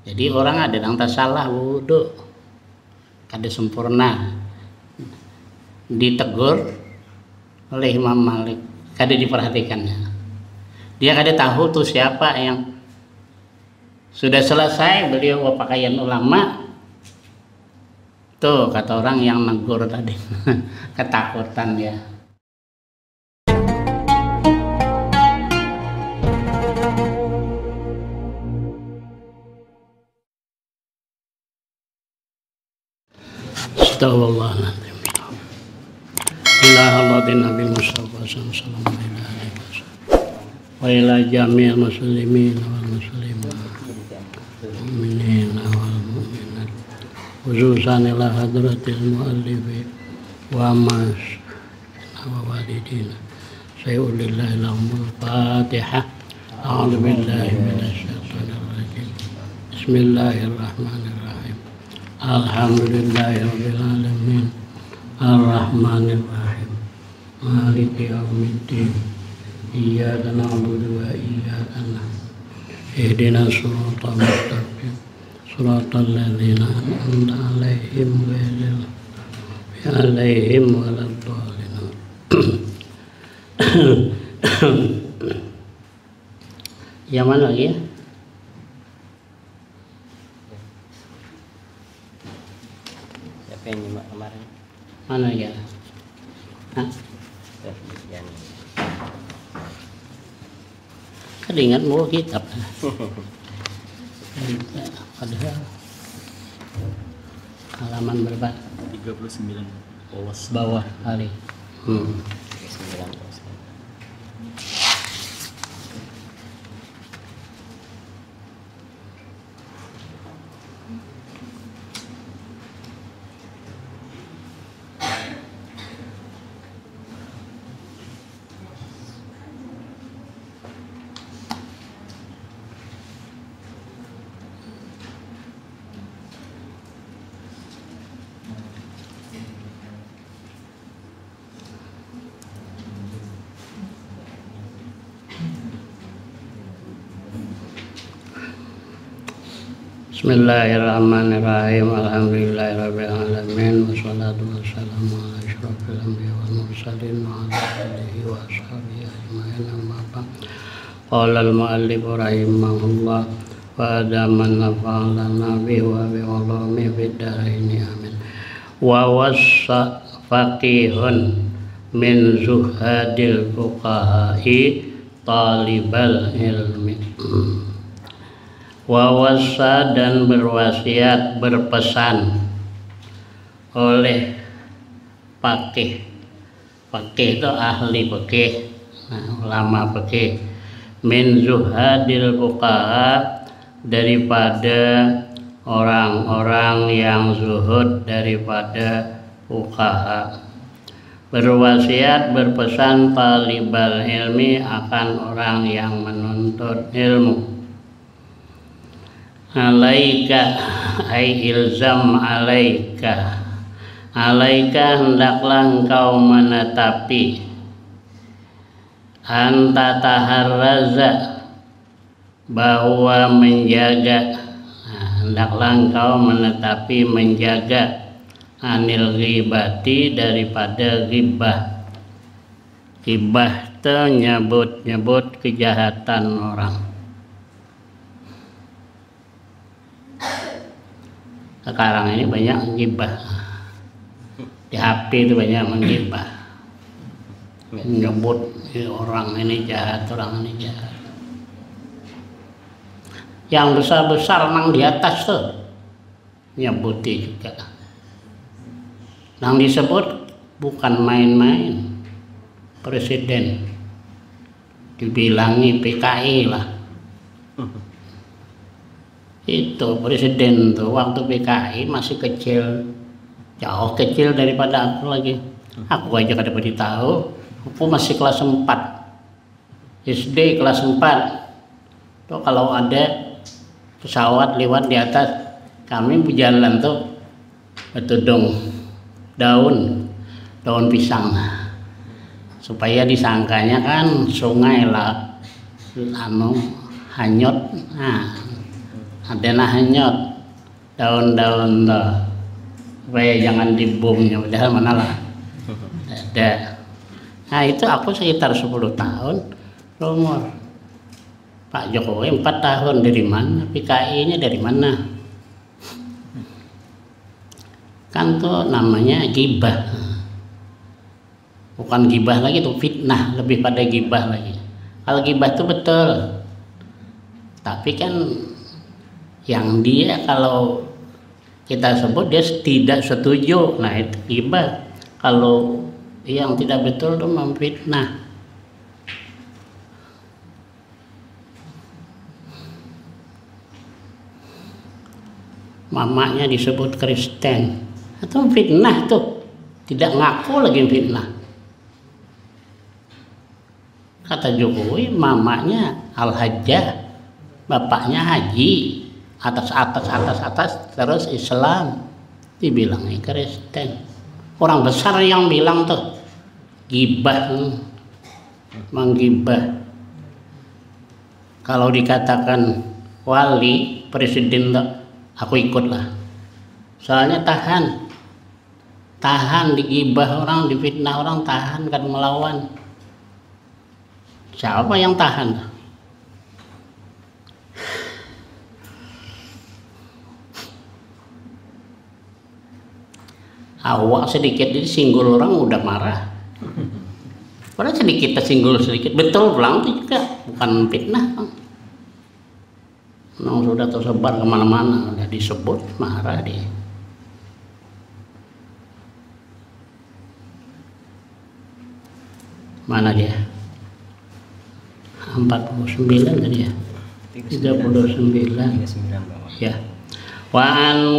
Jadi orang ada yang tak salah wudhu kada sempurna, ditegur oleh Imam Malik, kada diperhatikannya. Dia kada tahu tuh siapa yang sudah selesai beliau pakaian ulama. Tuh kata orang yang negur tadi ketakutan ya. Astagfirullahaladzim. Ilahallatin Nabi Mustafa sallallahu alaihi wasallam wa ila jami'il muslimin wal muslimat mu'minin wal mu'minat khususan ila hadratil mu'allifi wa mas wa walidina sayyidillahil lahumul fatihah. A'udzu billahi minasy syaithanir rajim. Bismillahirrahmanirrahim. Alhamdulillahirabbil alamin. Ar-Rahmanir Rahim. Maliki yaumiddin. Iyyaka na'budu wa iyyaka nasta'in. Ihdinas siratal mustaqim. Siratal ladzina an'amta 'alaihim ghairil maghdubi 'alaihim waladdallin. Yang mana lagi ya? Siapa yang nyimak kemarin? Mana ya? Hah? Kan ingat mau kitab. Padahal halaman berapa? 39 Bawah kali. 39. Bismillahirrahmanirrahim. Alhamdulillahirabbil alamin wassalatu wassalamu ala asyrofil anbiya'i wal mursalin wa ala alihi wa ashabihi ajma'in amma ba'd. Qala al-mu'allif rahimahullah wa adaman nafa'alana bihi wa bi ulumi fid dharain amin. Wa wassa faqihun min zuhadil fuqaha'i talibal ilmi. Wawasa dan berwasiat berpesan oleh faqih. Faqih itu ahli fikih, ulama fikih. Min zuhadil fuqaha, daripada orang-orang yang zuhud daripada fuqaha. Berwasiat berpesan talibal ilmi akan orang yang menuntut ilmu. Alaika ay ilzam alaika. Alaika hendaklah engkau menetapi. Anta taharraza, bahwa menjaga. Hendaklah engkau menetapi menjaga. Anil ghibati, daripada ghibah. Ghibah itu nyebut kejahatan orang. Sekarang ini banyak menggibah, di HP itu banyak menggibah, menyebut orang ini jahat, orang ini jahat. Yang besar-besar nang di atas tuh nyebuti juga. Nang disebut bukan main-main. Presiden dibilangi PKI lah. Itu presiden tuh waktu PKI masih kecil, jauh kecil daripada aku lagi. Aku aja kada pernah tahu. Aku masih kelas 4 SD, kelas 4 tuh kalau ada pesawat lewat di atas, kami berjalan tuh betudung daun pisang, supaya disangkanya kan sungai lah hanyut. ada hanyut daun-daun tuh supaya jangan dibungnya, padahal mana lah ada. Nah itu aku sekitar 10 tahun umur. Pak Jokowi 4 tahun dari mana? PKI nya dari mana? Kan tuh namanya gibah, bukan gibah lagi tuh, fitnah, lebih pada gibah lagi. Kalau gibah tuh betul, tapi kan yang dia kalau kita sebut dia tidak setuju, nah itu gibah. Kalau yang tidak betul itu memfitnah. Mamanya disebut Kristen, itu fitnah tuh, tidak ngaku lagi fitnah. Kata Jokowi mamanya Al-Hajjah, bapaknya haji, atas terus Islam, dibilangnya Kristen. Orang besar yang bilang tuh gibah, menggibah. Kalau dikatakan wali presiden tuh, aku ikutlah. Soalnya tahan digibah orang, difitnah orang, tahan kan melawan. Siapa yang tahan? Awak sedikit disinggul orang udah marah. Padahal sedikit tersinggul sedikit, betul pulang itu juga bukan fitnah. Nah, sudah tersebar kemana-mana, udah disebut marah dia. Mana dia? 49 tadi ya? 39. Ya. Wa'an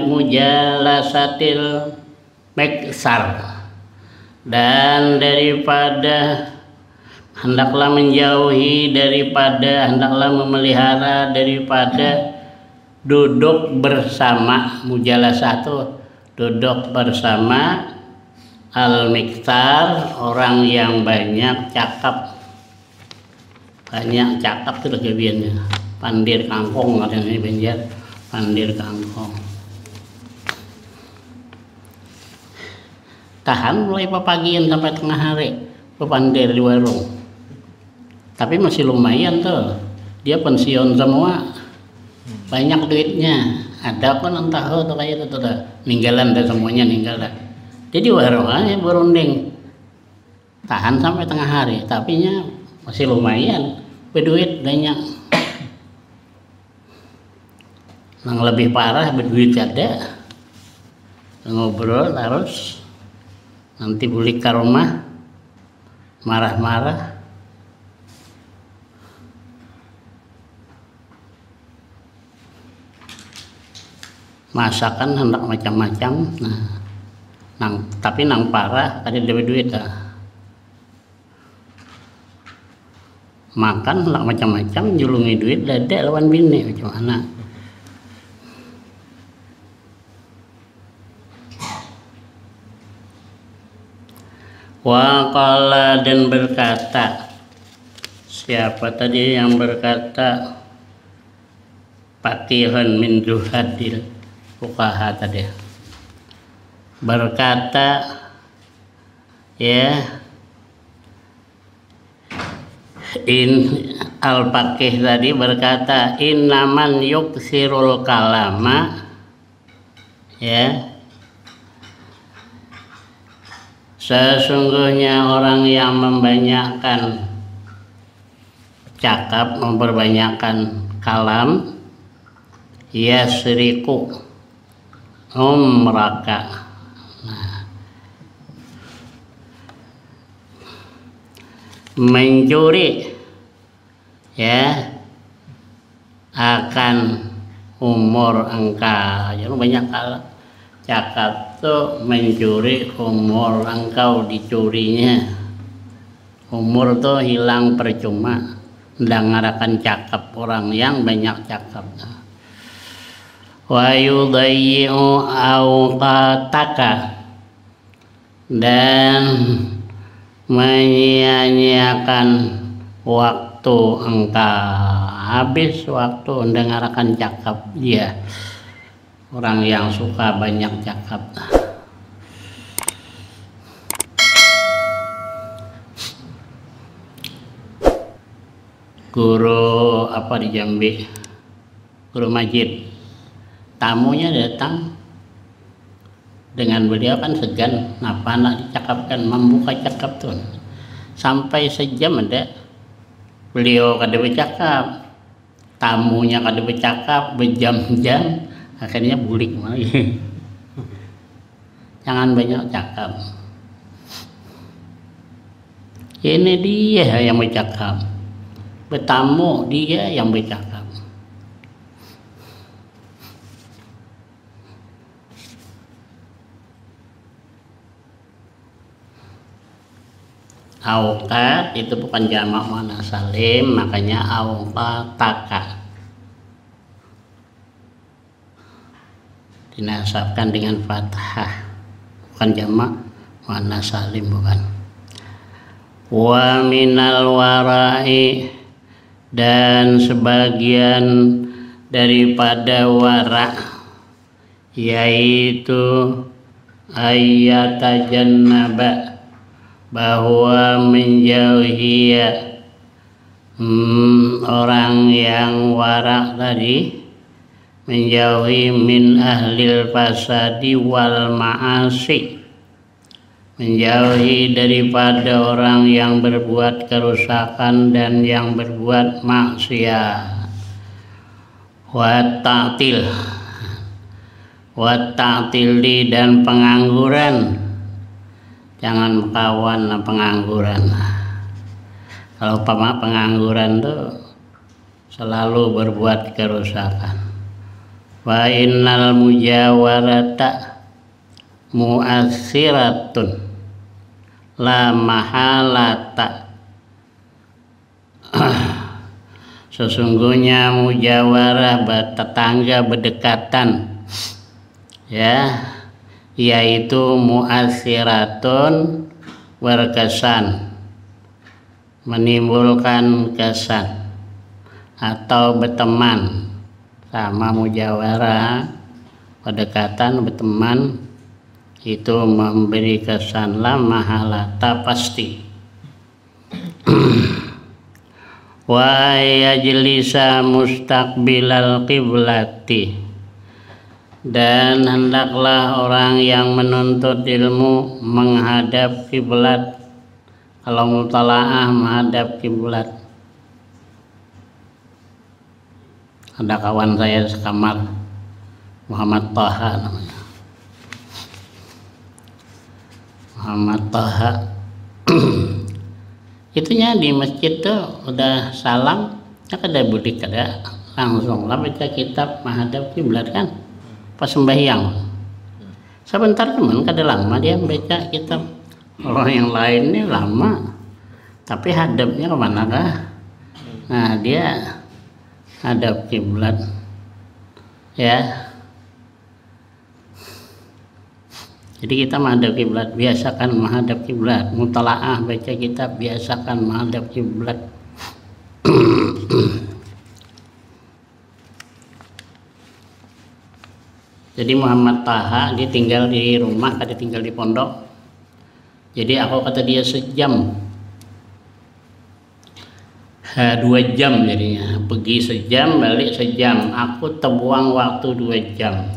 mujalasatil meksar, dan daripada hendaklah menjauhi daripada, hendaklah memelihara daripada duduk bersama. Mujalasah itu duduk bersama, al-miktar orang yang banyak cakap. Banyak cakap itu kelebihannya. Pandir kangkong katanya ini Banjar, pandir kangkong. Tahan mulai papagian sampai tengah hari pepandir di warung. Tapi masih lumayan tuh, dia pensiun semua, banyak duitnya. Ada pun entah tuh kayak itu tuh, ninggalan dah, semuanya ninggal dah. Jadi warung aja berunding, tahan sampai tengah hari, tapi nya masih lumayan, berduit banyak. Yang lebih parah berduit ada, ngobrol terus, nanti balik ke rumah marah-marah. Masakan hendak macam-macam. Nah, tapi nang parah ada duit dah. Makan hendak macam-macam, julungi duit dada lawan bini, macam mana? Waqala, dan berkata, siapa tadi yang berkata? Fatihun min zuhadil fuqaha tadi berkata, ya, al-faqih tadi berkata, innaman yuksirul kalama, ya, sesungguhnya orang yang membanyakkan cakap, memperbanyakkan kalam, yasriku umraka. Mencuri, ya, akan umur engkau. Jangan banyak cakap tuh, mencuri umur engkau, dicurinya. Umur tuh hilang percuma, mendengarkan cakap orang yang banyak cakap. Wa yudayyi'u awqataka, dan menyia-nyiakan waktu engkau. habis waktu mendengarkan cakap dia. Orang yang suka banyak cakap. Guru apa di Jambi, Guru Majid, tamunya datang, dengan beliau kan segan, napa nak dicakapkan, membuka cakap tuh sampai sejam ada, beliau kada bercakap, tamunya kada bercakap, berjam-jam, akhirnya bulik lagi. Jangan banyak cakap, ini dia yang bercakap. Bertamu dia yang bercakap. Auqat itu bukan jamak muannats salim, makanya auqataka. Dinasabkan dengan fathah, bukan jamak muannats salim, bukan. Wa minal warai, dan sebagian daripada wara, yaitu ayatajannaba, bahwa menjauhi orang yang wara tadi, menjauhi min ahlil fasadi wal ma'asi, menjauhi daripada orang yang berbuat kerusakan dan yang berbuat maksiat. Wa ta'tili, dan pengangguran, jangan kawan pengangguran. Kalau pengangguran tuh selalu berbuat kerusakan. Wa innal mujawarata mu'assiratun la mahalata, sesungguhnya mujawarah tetangga berdekatan, ya, yaitu mu'assiratun, berkesan, menimbulkan kesan, atau berteman. Sama mujawarah, berdekatan, berteman, itu memberi kesan la mahalata, pasti. Wa yajlisa mustaqbilal qiblati, dan hendaklah orang yang menuntut ilmu menghadap kiblat. Kalau mutalaah menghadap kiblat. Ada kawan saya sekamar, Muhammad Taha namanya, Muhammad Taha. Itunya di masjid tuh udah salam, kada budik, kada langsung lah baca kitab menghadap kiblat kan, pas sembahyang. Sebentar teman, kada lama dia baca kitab. Kalau yang lain ini lama, tapi hadapnya kemana kah? Nah, dia hadap kiblat, ya. Jadi kita menghadap kiblat, biasakan menghadap kiblat. Mutalaah baca kitab, biasakan menghadap kiblat. Jadi Muhammad Taha dia tinggal di rumah, kada tinggal di pondok. Jadi aku kata dia sejam, 2 jam jadinya, pergi sejam, balik sejam. Aku terbuang waktu 2 jam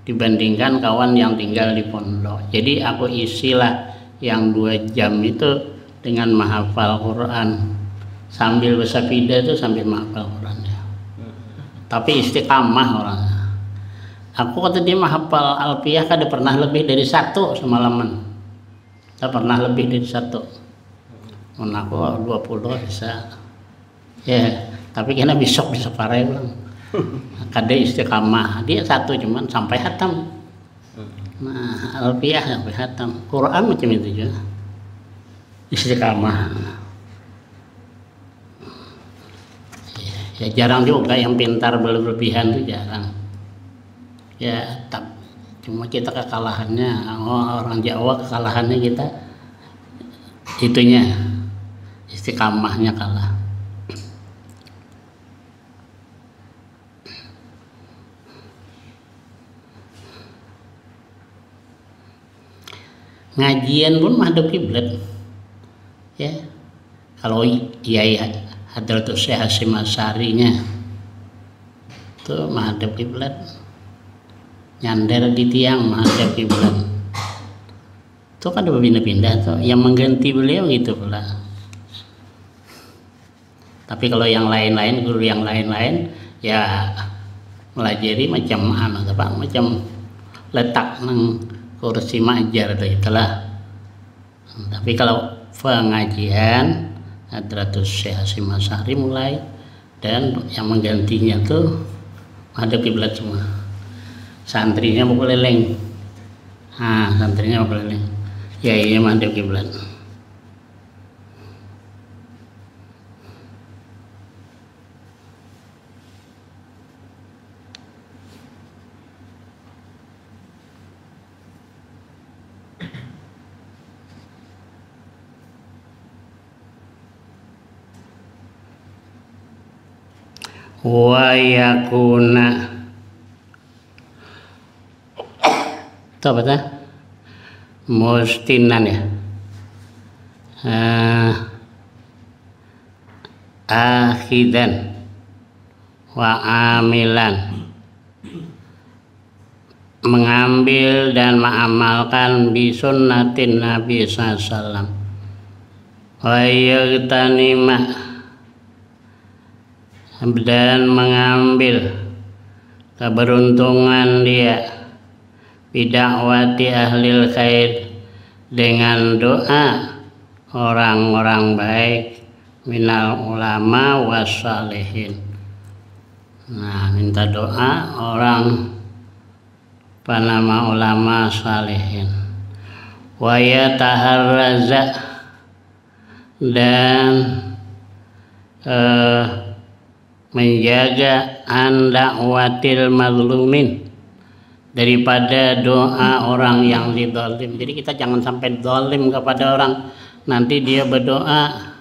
dibandingkan kawan yang tinggal di pondok. Jadi aku isilah yang 2 jam itu dengan menghafal Quran, sambil bersafidah itu sambil menghafal Quran ya. Tapi istiqamah orangnya. Aku kata dia menghafal Alfiyah kada pernah lebih dari 1 semalaman. Tak pernah lebih dari 1. Aku 20 bisa. Ya, tapi kena besok bisa parai ulang. Kada istiqamah. Dia 1 cuman sampai hatam. Nah, Alfiyah sampai hatam. Quran macam itu juga. Istiqamah. Ya jarang juga yang pintar berlebihan itu jarang. Ya, cuma kita kekalahannya, orang Jawa kekalahannya kita itunya, istiqamahnya kalah. ngajian pun menghadap kiblat ya. Kalau Yai Hadratus Syekh Hasyim Asy'arinya itu menghadap kiblat, nyandar di tiang menghadap kiblat. Itu kan ada pindah-pindah tuh, yang mengganti beliau gitu pula. Tapi kalau yang lain-lain, guru yang lain-lain ya melajari macam macam letak nang kursi majar itulah. Tapi kalau pengajian Hadratus Syekh Hasyim Asy'ari mulai dan yang menggantinya tuh menghadap kiblat semua. Santrinya mau keliling. Santrinya mau keliling. Ya iya menghadap kiblat. Wa yakuna itu apa tuh? Mustinan ya. Akhidan wa amilan, mengambil dan mengamalkan bisunnatin Nabi SAW. Wa yagtanima, dan mengambil keberuntungan dia bidakwati ahlil khair, dengan doa orang-orang baik minal ulama wassalihin. Minta doa orang panama ulama salihin. Wa yataharraza, dan menjaga an dakwatil mazlumin, daripada doa orang yang dizalim. Jadi kita jangan sampai zalim kepada orang, nanti dia berdoa,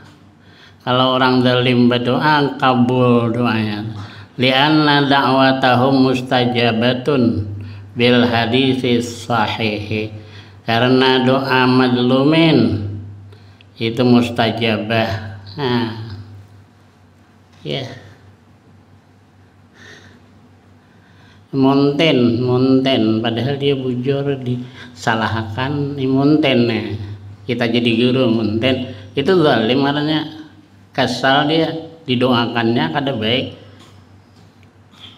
kalau orang zalim berdoa kabul doanya. Lianna da'watahum mustajabatun bil haditsis sahih, karena doa mazlumin itu mustajabah. Ya. Monten padahal dia bujur disalahkan monten nih. Kita jadi guru monten itu zalim katanya, kesal dia, didoakannya kada baik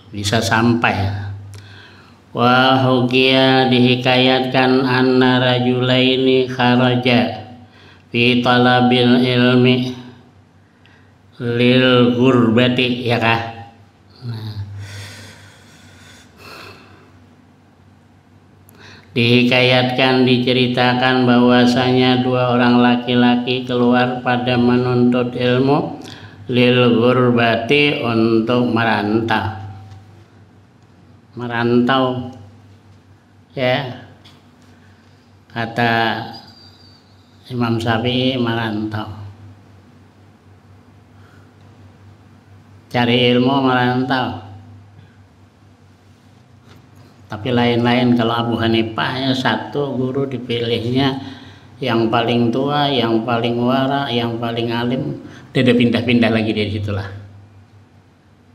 bisa sampai. Wa hukiya, dihikayatkan anna rajulaini kharaja fi talabil ilmi lil gurbati, ya kah? Dihikayatkan, diceritakan bahwasanya dua orang laki-laki keluar pada menuntut ilmu lil gurbati, untuk merantau ya, kata Imam Syafi'i, merantau, cari ilmu, merantau. Tapi lain-lain. Kalau Abu Hanifah ya satu guru dipilihnya yang paling tua, yang paling wara, yang paling alim, dia pindah-pindah lagi dari situlah.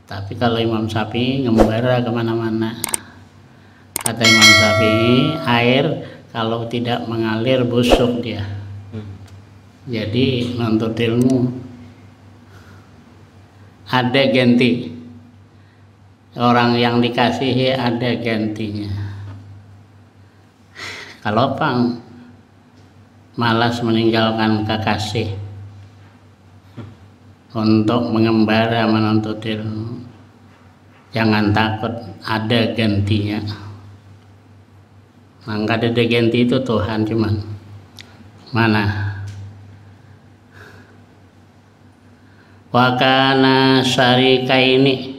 Tapi kalau Imam Syafi'i ngembara kemana-mana. Kata Imam Syafi'i, air kalau tidak mengalir busuk dia. Jadi menuntut ilmu ada ganti. Orang yang dikasihi ada gantinya. Kalau pang malas meninggalkan kekasih untuk mengembara menuntut ilmu, jangan takut, ada gantinya. Maka ada ganti itu Tuhan, cuman mana? Wa kana syarikaini,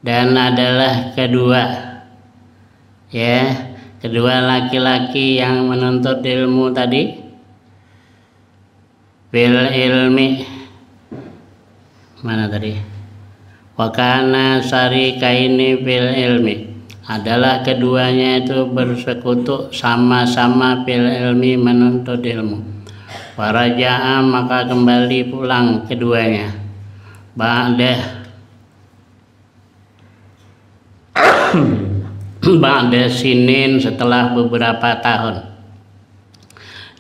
dan adalah kedua laki-laki yang menuntut ilmu tadi, bil ilmi, mana tadi? Wa kana syarikaini bil ilmi, adalah keduanya itu bersekutu sama-sama fil ilmi menuntut ilmu. Waraja'a maka kembali pulang keduanya ba'da sinin setelah beberapa tahun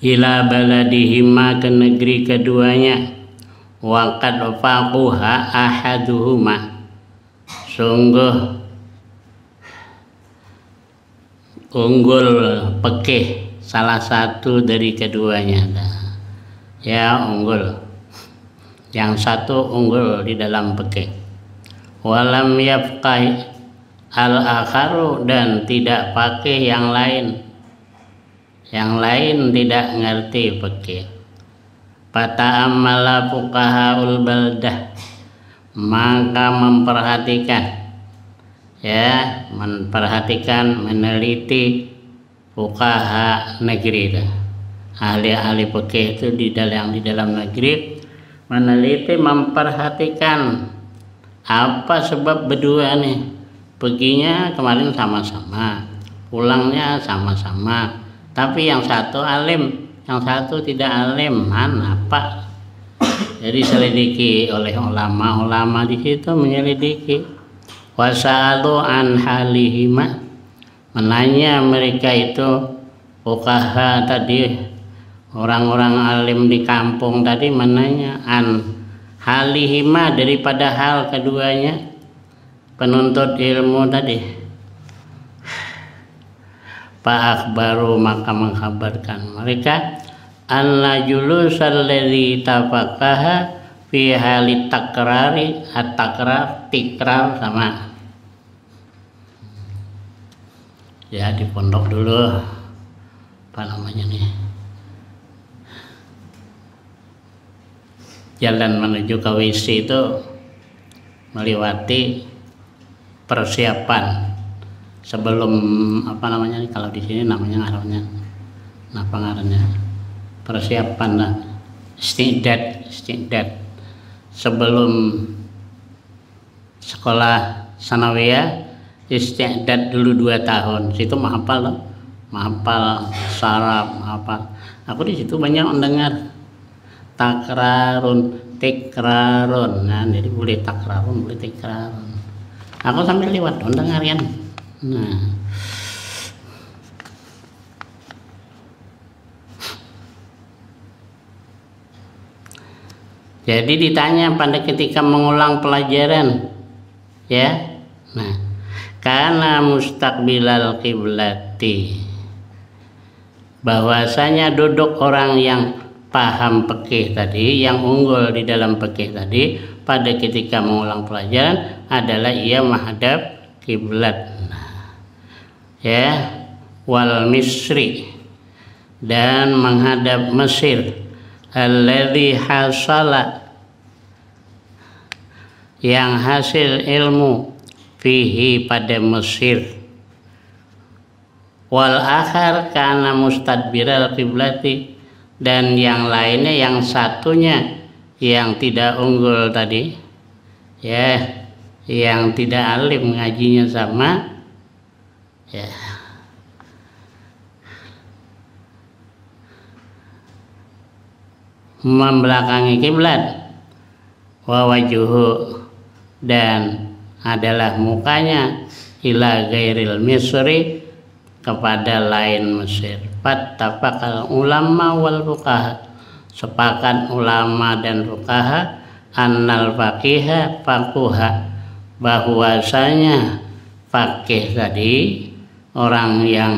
ila baladihima ke negeri keduanya wa qad faquha ahaduhuma sungguh unggul pekeh salah satu dari keduanya. Ya, unggul yang satu unggul di dalam pekeh. Walam yafqah al-akharu dan tidak pakai yang lain tidak ngerti pekeh. Fata'ammala fuqahaul baldah maka memperhatikan meneliti fuqaha negeri, ahli-ahli pekeh itu di dalam negeri meneliti memperhatikan apa sebab berdua nih perginya kemarin sama-sama, pulangnya sama-sama, tapi yang satu alim, yang satu tidak alim, apa? Jadi selidiki oleh ulama di situ menyelidiki. Wasa'alu an halihima menanya mereka itu fuqaha tadi, orang-orang alim di kampung tadi menanya an halihima daripada hal keduanya penuntut ilmu tadi. Pak akhbaru maka mengkabarkan mereka anna julusal ladzi tafaqaha fi halit takrari tikrar sama ya di pondok dulu apa namanya nih jalan menuju ke WC itu melewati persiapan sebelum apa namanya kalau di sini namanya ngarannya persiapan lah istidad sebelum sekolah sanawiyah istidad dulu 2 tahun situ menghafal saraf apa aku di situ banyak mendengar tikrarun nah jadi boleh takrarun boleh tikrarun aku sambil lewat mendengar kan nah jadi ditanya pada ketika mengulang pelajaran ya nah karena mustaqbilal qiblati bahwasanya duduk orang yang paham fikih tadi yang unggul di dalam fikih tadi pada ketika mengulang pelajaran adalah ia menghadap kiblat ya wal misri dan menghadap Mesir alladzi hasala yang hasil ilmu fihi pada Mesir wal akhar kana mustadbiral qiblati dan yang lainnya yang satunya yang tidak unggul tadi ya yang tidak alim ngajinya sama ya membelakangi kiblat wa wajuhu dan adalah mukanya ila ghairil misri kepada lain Mesir. Fattafaqal ulama wal fuqaha sepakat ulama dan fuqaha annal faqiha faquha bahwasanya faqih tadi orang yang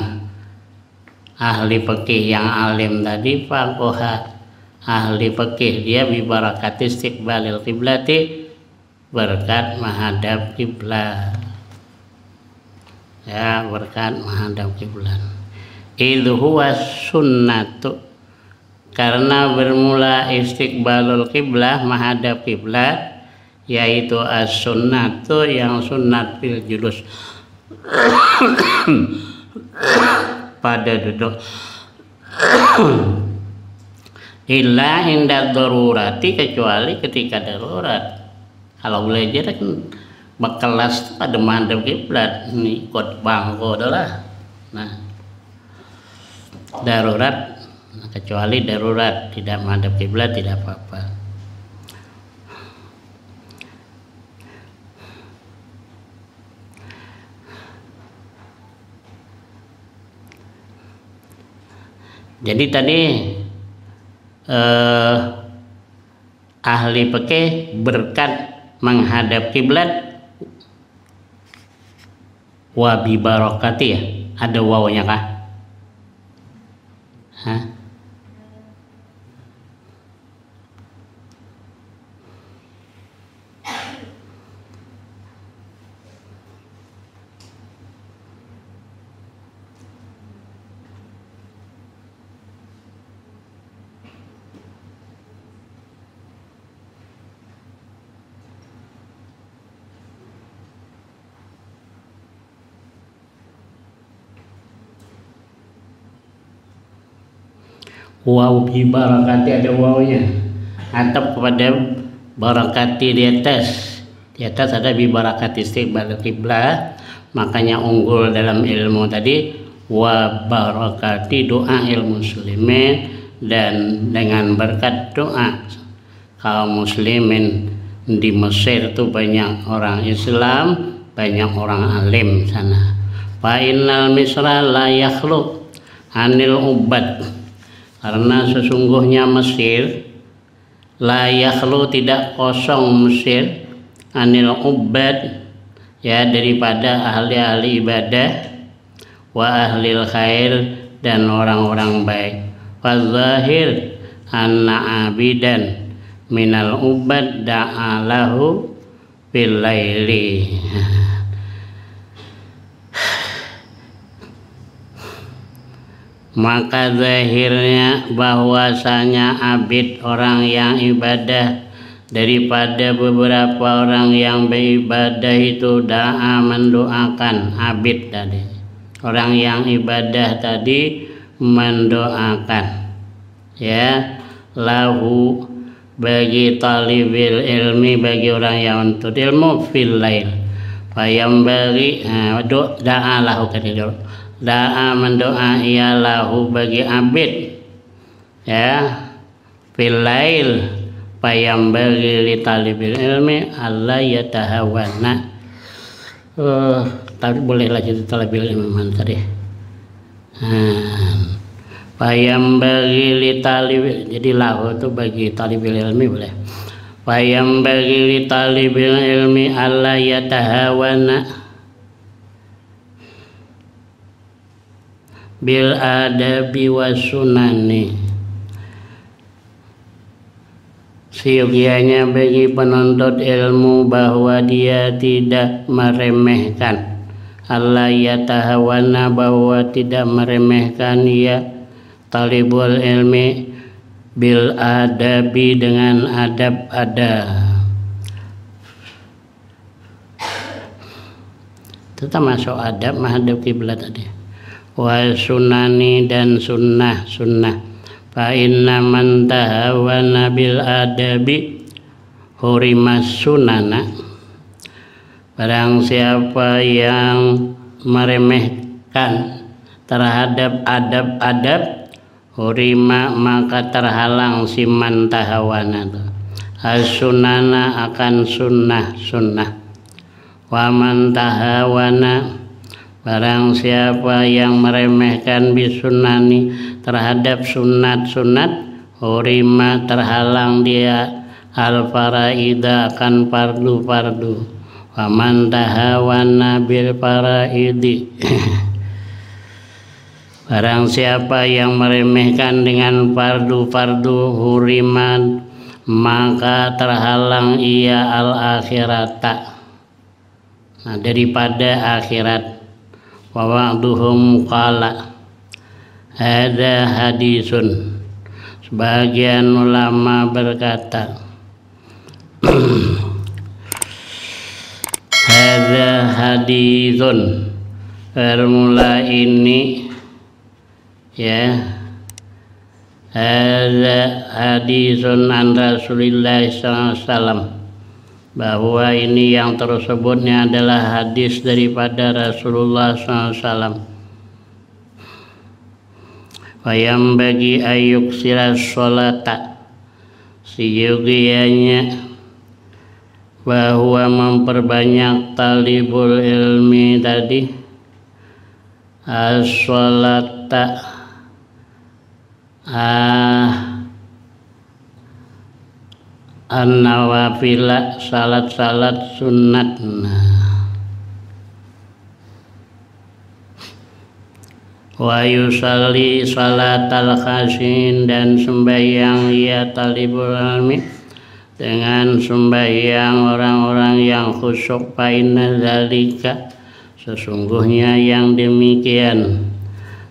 ahli fikih yang alim tadi faquha ahli fikih dia bi barakati istiqbalil qiblati berkat menghadap kiblat ya berkat menghadap kiblat itu huwa sunnatu karena bermula istiqbalul kiblah menghadap kiblat yaitu as-sunnatu yang sunnat fil julus pada duduk illa inda darurati kecuali ketika darurat kalau belajar kan bekelas pada menghadap kiblat, ini ikut bangko adalah. Nah, darurat, kecuali darurat tidak menghadap kiblat tidak apa-apa. Jadi tadi ahli fikih berkat menghadap kiblat wa bi barakati, ya, ada wawnya kah? Hah? Waw bi barakati, ada wawnya, atap kepada barakati di atas ada bi barakati istiqbal kiblat, makanya unggul dalam ilmu tadi wa barakati doa ilmu muslimin, dan dengan berkat doa kaum muslimin di Mesir itu banyak orang Islam, banyak orang alim sana. Fa innal misra la yakhlu anil ubad, karena sesungguhnya Mesir la yakhlu tidak kosong Mesir anil ubad, ya, daripada ahli-ahli ibadah, wa ahlil khair, dan orang-orang baik. Fazahir anna abidan minal ubad da'alahu fil laili. Maka zahirnya bahwasanya abid, orang yang ibadah, daripada beberapa orang yang beribadah itu da'a, mendoakan. Abid tadi, orang yang ibadah tadi mendoakan, ya, lahu, bagi talibil ilmi, bagi orang yang untuk ilmu, fil lail, fayambari, da'a lahu, da'a mendoa ia lahu bagi abid, ya, fil lail, fayambari li talibil ilmi alla yatahawana. Tapi boleh lagi talibil ilmi mana tadi? Fayambari li talibil, jadi lahu itu bagi talibil ilmi boleh. Fayambari li talibil ilmi alla yatahawana bil adabi wasunani. Siogianya bagi penuntut ilmu bahwa dia tidak meremehkan, Allah yatahawana, bahwa tidak meremehkan ya talibul ilmi, bil adabi, dengan adab ada. Itu termasuk adab menghadap kiblat tadi. Wa sunani, dan sunnah. Fa inna man tahawana bil adabi hurimas sunana, barang siapa yang meremehkan terhadap adab-adab, hurima, maka terhalang si man tahawana as-sunana, akan sunnah. Wa man tahawana, barang siapa yang meremehkan bisunani, terhadap sunat-sunat, hurima, terhalang dia al-faraida, akan fardu-fardu. Wa man tahawana bil faraidi, barang siapa yang meremehkan dengan fardu-fardu, hurima, maka terhalang ia al-akhirata, daripada akhirat. Wa ba'duhum qala hada hadisun, sebagian ulama berkata hada hadisun, formula ini, ya, hada hadisun an Rasulillah sallallahu alaihi wasallam, bahwa ini yang tersebutnya adalah hadis daripada Rasulullah SAW. Wayam bagi ayuk siras sholata, siyogianya bahwa memperbanyak talibul ilmi tadi as-sholata an-nawafila, salat-salat sunat. Wa yusalli salatal khasin, dan sembahyang ia talibul ilmi dengan sembahyang orang-orang yang khusyuk. Fa inna dzalika, sesungguhnya yang demikian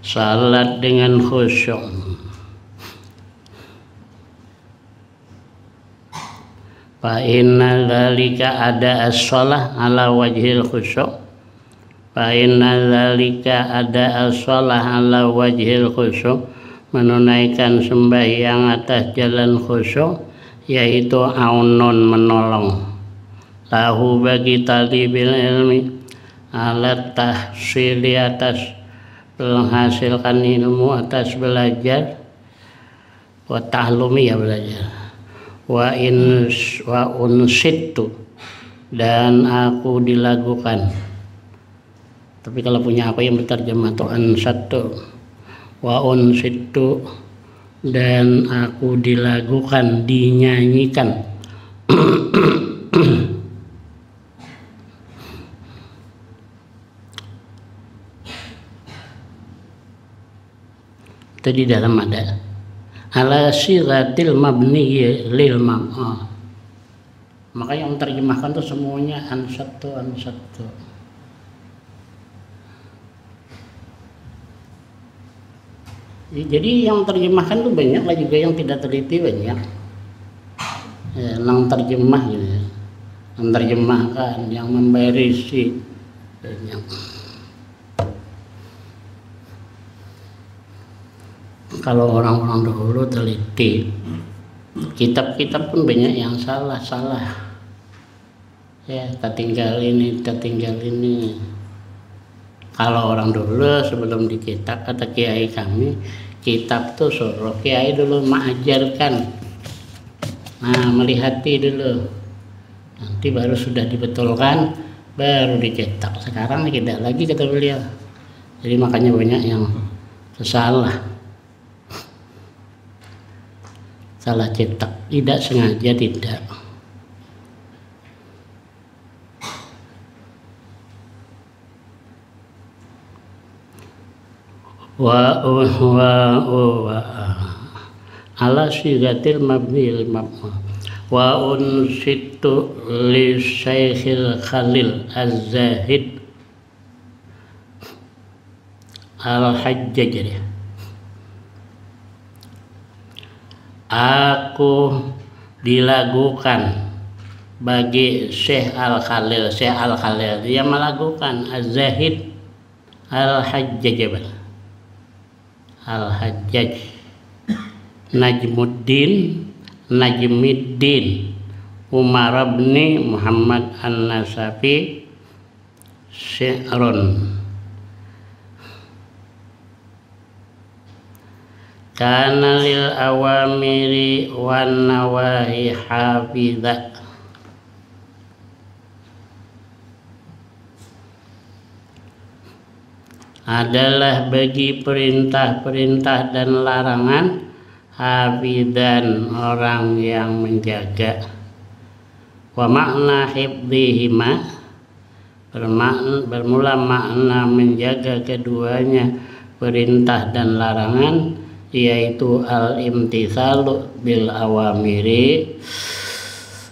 salat dengan khusyuk, fa inna dzalika ada as-shalah ala wajhil khusyuk, fa inna dzalika ada as-shalah ala wajhil khusyuk, menunaikan sembahyang atas jalan khusyuk, yaitu aunun, menolong, lahu bagi talibil ilmi, alat tahsili, atas menghasilkan ilmu, atas belajar, wa tahlumi, ya belajar, wa unsittu, dan aku dilagukan. Tapi kalau punya aku yang berterjemah tuh ansattu, wa unsittu, dan aku dilagukan, dinyanyikan. Tadi dalam ada ala siratil mabni lil mam. Maka yang terjemahkan tuh semuanya ansattu. Jadi yang terjemahkan tuh banyak lah, juga yang tidak teliti banyak. Ya, yang terjemah gitu ya. Yang terjemahkan, yang memberisi banyak. Kalau orang-orang dahulu teliti, kitab-kitab pun banyak yang salah. Ya, tertinggal ini. Kalau orang dulu sebelum dicetak, kata kiai kami, kitab tuh suruh kiai dulu mengajarkan, melihati dulu, nanti baru sudah dibetulkan, baru dicetak. Sekarang tidak lagi, kata beliau. Jadi makanya banyak yang salah cetak, tidak sengaja, tidak. Wa ala sigatil mabnil mabma wa unsitu li Syekhil Khalil Az-Zahid Al-Hajjaj. Aku dilagukan bagi Syekh Al-Khalil. Syekh Al-Khalil dia melagukan Az-Zahid Al-Hajjaj Najmuddin Umar bin Muhammad An-Nasafi Syi'run kana lil awamiri wan nawahi hafidha. Adalah bagi perintah-perintah dan larangan hafidhan, orang yang menjaga. Wa makna hifdzihima, bermula makna menjaga keduanya, perintah dan larangan, yaitu al-imtitsalu bil awamiri,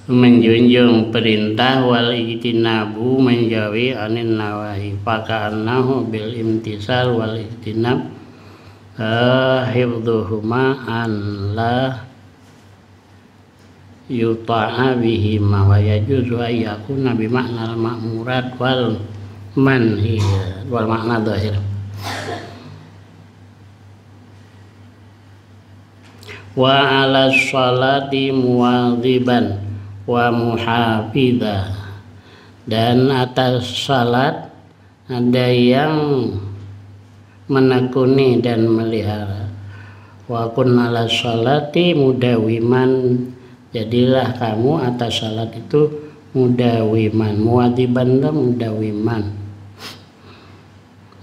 menjunjung perintah, wal ijtinabu, menjauhi anin nawahi. Faka'annahu bil imtitsal wal ijtinab hifdhuhuma an la yuta'a bihima wa yajuzu ayyakuna bi makna al-ma'murat wal manhi wal makna dhahir. Wa ala sholati muwadhiban wa muhafidha, dan atas salat ada yang menekuni dan melihara. Wa kun ala salati mudawiman, jadilah kamu atas salat itu mudawiman, muadiban dan mudawiman,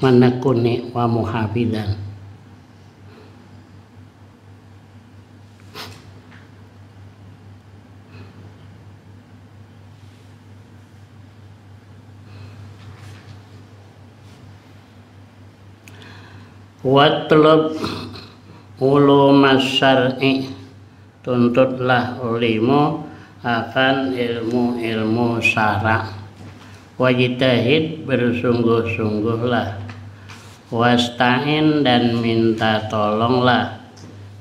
menekuni, wa muhafidhan. Watlub ulumas syar'i, tuntutlah ulimu akan ilmu-ilmu syara'. Wajtahid, bersungguh-sungguhlah. Wasta'in, dan minta tolonglah.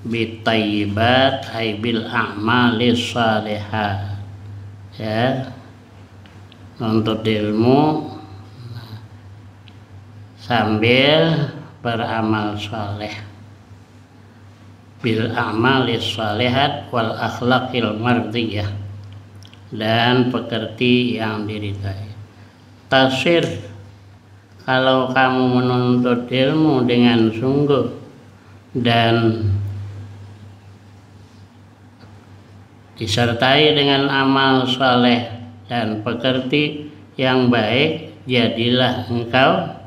Bitayyibat, ay bil a'malis salihah, ya, untuk ilmu sambil beramal saleh, bil a'malis salihat wal akhlaqil mardiyah, dan pekerti yang diridai. Tasir, kalau kamu menuntut ilmu dengan sungguh dan disertai dengan amal saleh dan pekerti yang baik, jadilah engkau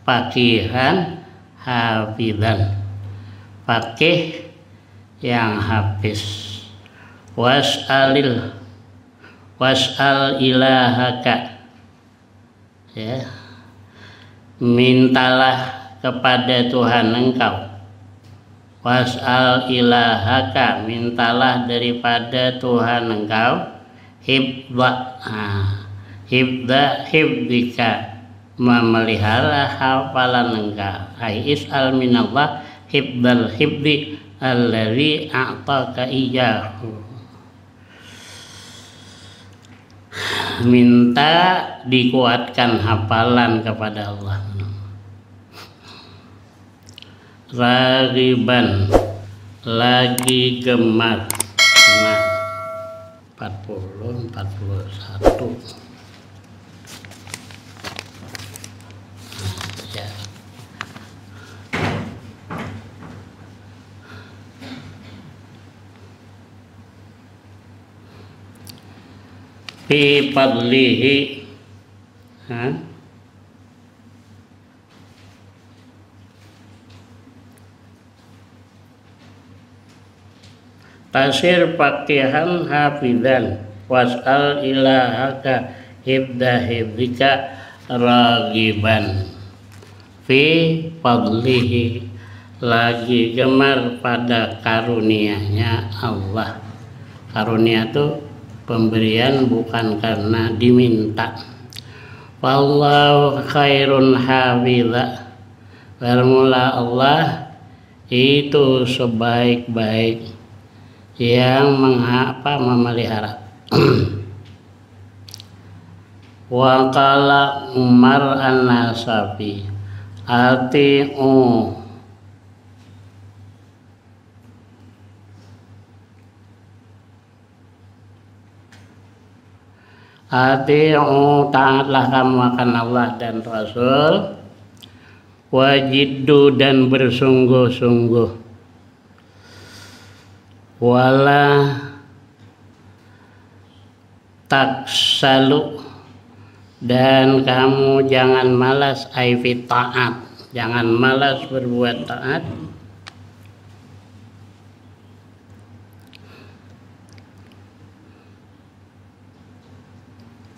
faqihan hafizan, faqih yang hafiz. Was'al ilahaka, ya, mintalah kepada Tuhan engkau. Was'al ilahaka, mintalah daripada Tuhan engkau. Hibdika, memelihara hafalan engkau. Ai is'al minallah hibdal hibdi alladzi a'taka iyyahu, minta dikuatkan hafalan kepada Allah. Ragiban, lagi gemar. Nah, 40, 41. Fi fadlihi, tasir faqihan hafizan. Was'al ilahaka hibdika ragiban. Fi fadlihi, lagi gemar pada karunia-Nya Allah. Karunia itu pemberian bukan karena diminta. Wallahu khairun hafidha, bermula Allah itu sebaik-baik yang memelihara. Wa qala Umar an-Nasafi, ati'u taatlah kamu akan Allah dan Rasul. Wajiddu, dan bersungguh-sungguh. Wala taksalu, dan kamu jangan malas aifit taat, jangan malas berbuat taat.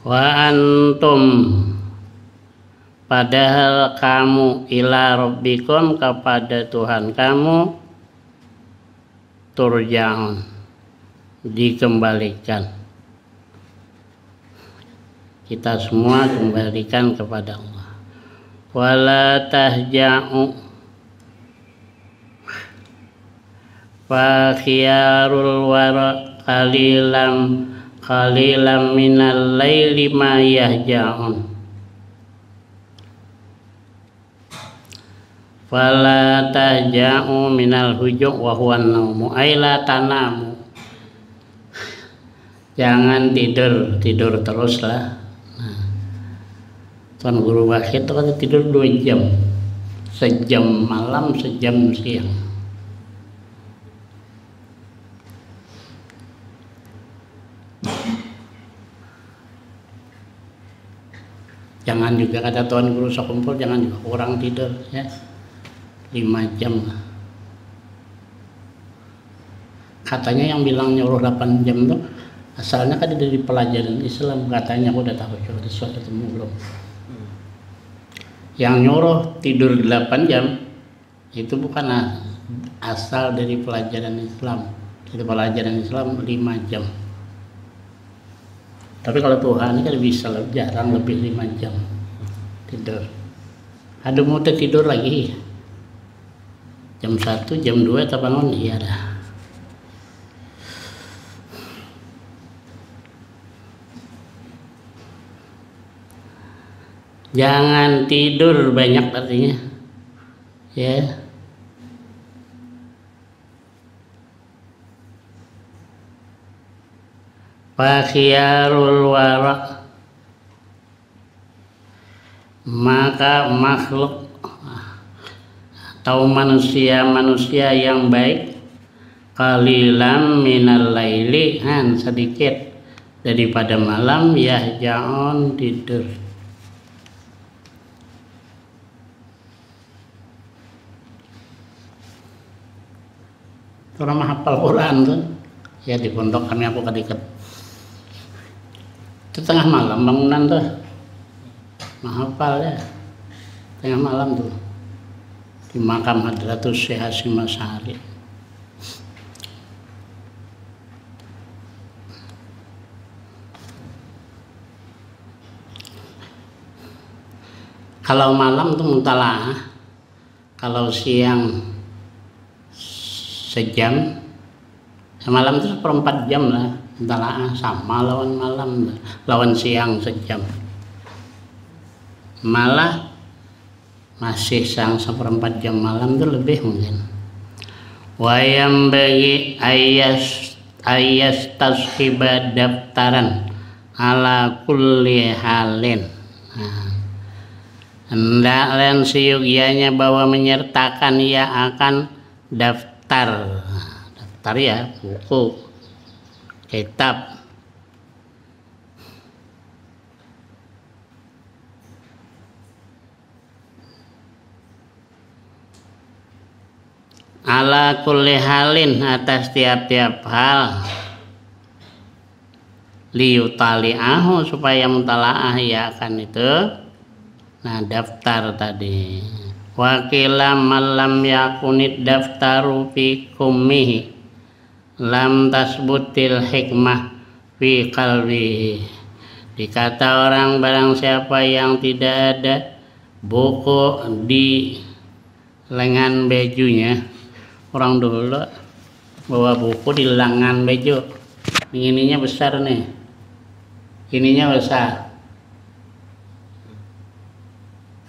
Wa antum, padahal kamu ila rabbikum, kepada Tuhan kamu, turja'un, dikembalikan. Kita semua kembalikan kepada Allah. Wala tahja'u fa khiyarul wara qalilam minal laili ma yahja'un. Fala tahja'u minal huju' wa huwa an-naumu, ay la tanamu. Jangan tidur terus lah. Nah, Tuan Guru Wahid itu kan tidur 2 jam, sejam malam, sejam siang. Jangan juga kata Tuan Guru Sokumpul, jangan juga kurang tidur ya, 5 jam lah. Katanya yang bilang nyuruh 8 jam tuh asalnya kan dari pelajaran Islam, katanya. Aku udah tahu, coba sesuai ketemu belum. Yang nyuruh tidur 8 jam itu bukan asal dari pelajaran Islam. Dari pelajaran Islam 5 jam. Tapi kalau Tuhan ini kan bisa jarang lebih 5 jam tidur. Aduh mau tidur lagi jam 1, jam 2 atau bangun, iya dah. Jangan tidur banyak artinya ya. Fakhiyarul wara, maka makhluk atau manusia yang baik, qalilan minal laili, sedikit daripada malam, yahja'un, tidur. Orang menghafal Quran tuh ya, di pondok kami aku kadikat itu tengah malam bangunan tuh menghafal ya, tengah malam tuh di makam Hadratus Syekh Hasyim Asy'ari. Kalau malam tuh mutalaah, kalau siang sejam, malam itu 1/4 jam lah, mutalaah sama lawan malam, lawan siang sejam. Malah masih sang 1/4 jam malam itu lebih mungkin. Wayam bagi ayas tashiba daftaran ala kulli halin. Hendak len siyugianya bahwa menyertakan ia akan daftar ya, buku, kitab. Ala kulli halin, atas tiap-tiap hal, liyutali'ahu, supaya mutalaah ya akan itu. Nah, daftar tadi. Wakila malam yakunid daftaru fi kummihi lam tasbutil hikmah fi qalbihi. Dikata orang, barang siapa yang tidak ada buku di lengan bajunya. Orang dulu bawa buku di lengan baju, ininya besar nih, ininya besar.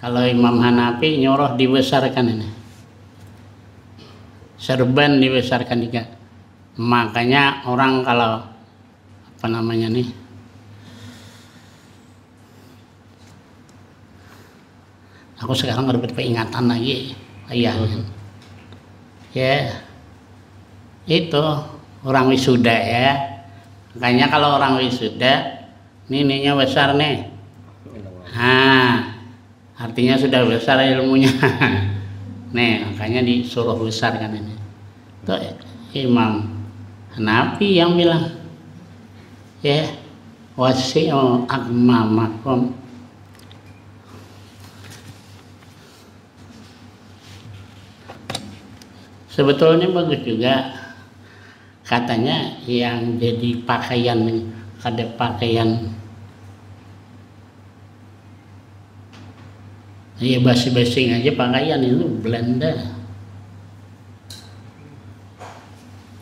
Kalau Imam Hanafi nyuruh dibesarkan ini, serban dibesarkan juga. Makanya orang kalau apa namanya nih, aku sekarang baru peringatan lagi, ayahnya. Ya, itu orang wisuda ya. Makanya kalau orang wisuda, ininya besar nih. Artinya sudah besar ilmunya. Nih, makanya disuruh besar kan ini. Itu Imam Hanafi yang bilang, ya, wasi'u akmamakum. Sebetulnya bagus juga. Katanya yang jadi pakaian, ada pakaian, ya basi-basing aja pakaian itu Belanda.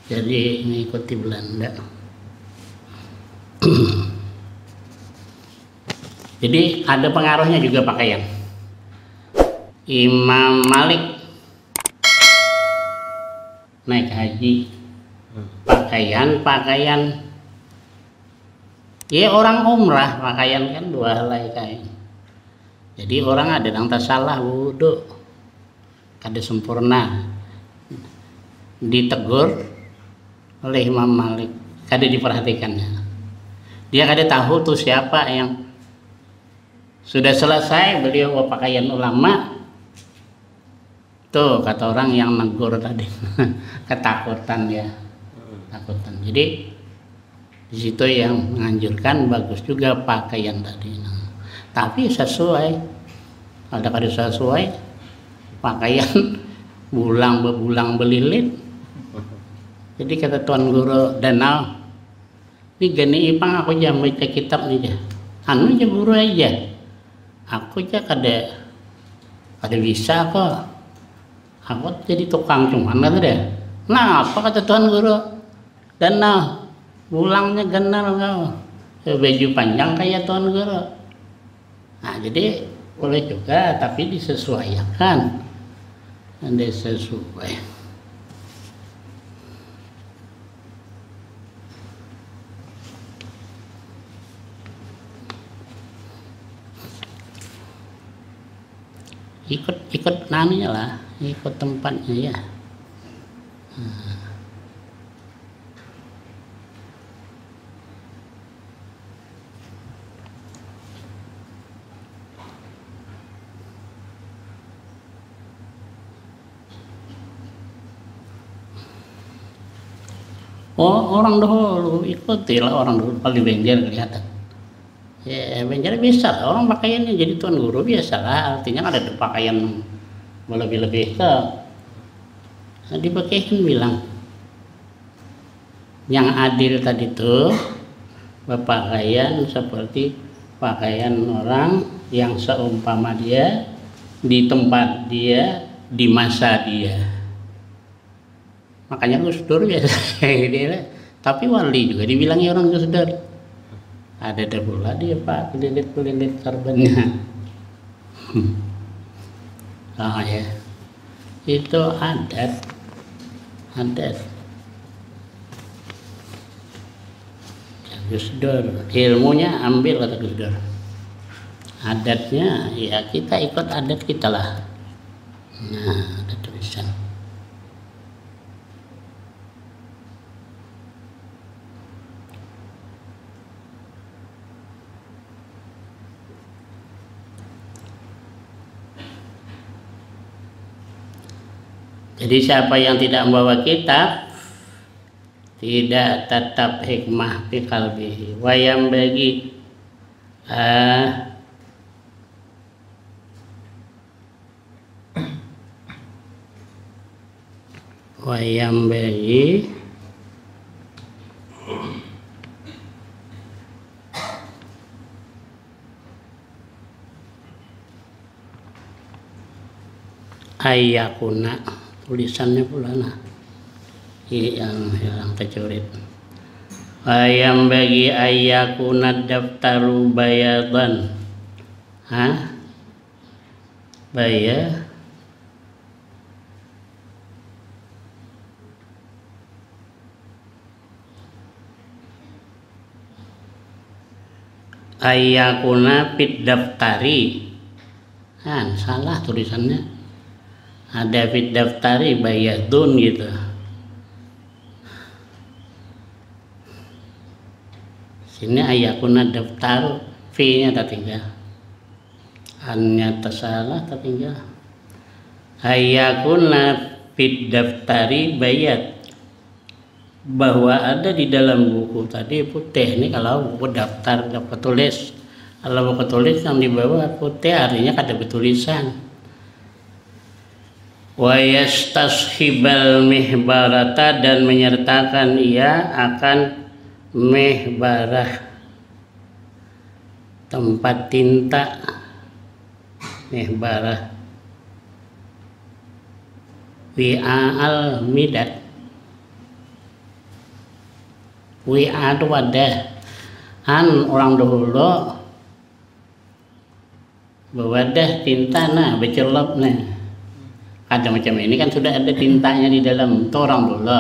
Jadi mengikuti Belanda. Jadi ada pengaruhnya juga pakaian. Imam Malik naik haji, pakaian Ya orang umrah pakaian kan 2 helai kain. Jadi orang ada yang tersalah wudhu kada sempurna, ditegur oleh Imam Malik, kada diperhatikannya. Dia kada tahu tuh siapa yang sudah selesai beliau pakaian ulama. Tuh kata orang yang negur tadi ketakutan ya, takutan. Jadi di situ yang menganjurkan bagus juga pakaian tadi. Nah, tapi sesuai, ada kada sesuai pakaian bebulang belilit. Jadi kata Tuan Guru Danau, ini gini ipang aku jam baca kitab nih, anu aja guru aja, aku aja kada bisa kok, aku jadi tukang cuman kata dia. Nah apa kata Tuan Guru Danau, bulangnya genal kau, baju panjang kayak Tuan Guru. Nah jadi boleh juga, tapi disesuaikan, sesuai. Ikut namanya lah, ikut tempatnya ya. Oh orang dahulu ikutilah, orang dahulu paling Benjer kelihatan. Ya Benjer bisa lah, orang pakaiannya jadi Tuan Guru biasa lah, artinya ada pakaian lebih-lebih ke. Nah, dipakaikan bilang yang adil tadi tuh berpakaian seperti pakaian orang yang seumpama dia di tempat dia di masa dia. Makanya Gus Dur biasa dia, tapi wali juga dibilangi orang Gus Dur. Ada pula dia Pak kelilit sarbannya. Oh ya, itu adat. Gus Dur, ilmunya ambil kata Gus Dur. Adatnya ya kita ikut adat kita lah. Nah, ada tulisan. Jadi siapa yang tidak membawa kitab tidak tetap hikmah fi qalbihi wa yang bagi ayakuna, tulisannya pula nah yang hilang tercurit. Ayam bagi ayakuna daftaru bayadan, bayar ayakuna fit daftari, salah tulisannya, ada fit daftari bayadun gitu. Sini ayakuna daftar, V-nya tertinggal, An-nya tersalah tertinggal. Ayakuna fit daftari bayat, bahwa ada di dalam buku tadi putih. Ini kalau buku daftar dapat tulis, kalau buku tulis yang di bawah putih artinya kada bertulisan. Wa yastashibal mihbarata, dan menyertakan ia akan mihbarah, tempat tinta. Mihbarah wi'al midad, wi'a itu wadah. Orang dahulu berwadah tinta, nah bercelup, nah ada macam ini kan sudah ada tintanya di dalam. Itu orang dulu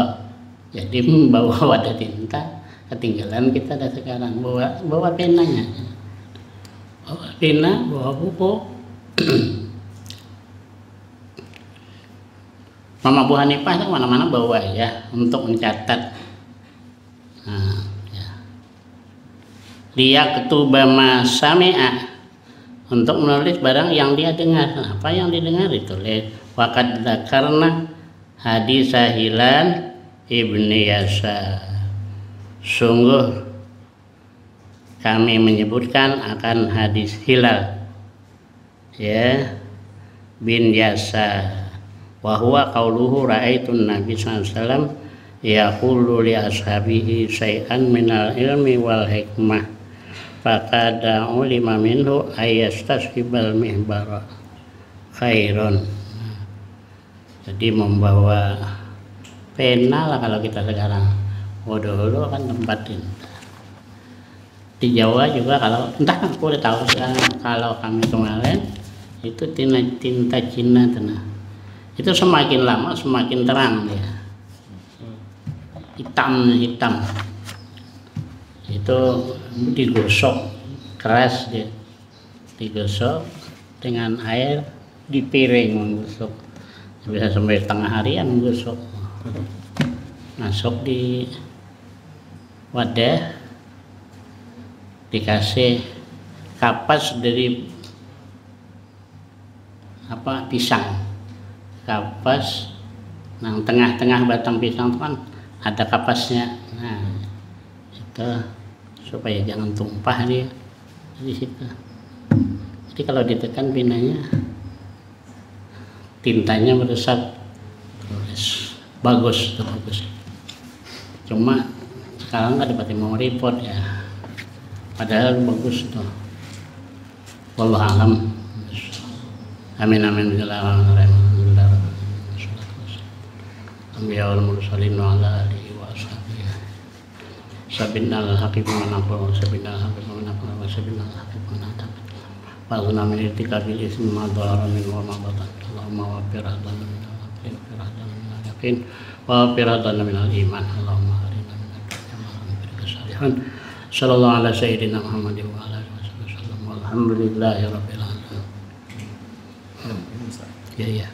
jadi membawa wadah tinta, ketinggalan kita ada sekarang. Bawa penanya, bawa pena, bawa buku. Mama Abu Hanifah itu mana-mana bawa ya untuk mencatat. Nah, ya. Dia ketuba masami'a, untuk menulis barang yang dia dengar. Apa yang didengar ditulis. Waqad dzakarna hadis Hilal ibni Yasa. Sungguh kami menyebutkan akan hadis Hilal ya bin Yasa, wa huwa qauluhu ra'aitun nabi sallallahu alaihi wasallam yaqulu li ashabihi syai'an minal ilmi wal hikmah faqada ulima minhu ayastasibal mihbara khairon. Jadi membawa pena lah kalau kita sekarang. Dulu kan tempat tinta. Di Jawa juga kalau entah aku udah tahu sekarang, kalau kami kemarin itu tinta Cina tenang. Itu semakin lama semakin terang dia. Hitam. Itu digosok keras dia. Digosok dengan air di piring menggosok. Bisa sampai setengah harian menggosok. Masuk di wadah, dikasih kapas dari pisang, kapas. Nah, tengah-tengah batang pisang itu kan ada kapasnya. Nah, itu supaya jangan tumpah dia di situ. Jadi kalau ditekan pinanya, tintanya meresap, bagus. Cuma sekarang nggak dapat mau report ya, padahal bagus tuh. Wallahu a'lam. Amin. Ambiya'ul mursalin wa ala alihi wa ashabihi. Sabinnal haqqi wa naqul sabinnal haqqi wa naqul wa sabinnal haqqi wa naqul. Fa'alna min irtikabil ismi ma dhahara min wa ma batan. Allahumma wa firatan min al-yaqin wa firatan min al-iman. Allahumma arina min ad-dunya ma bil kesalihan. Sallallahu ala sayyidina Muhammadin wa ala alihi wasallam. Walhamdulillahi rabbil alamin. Ya.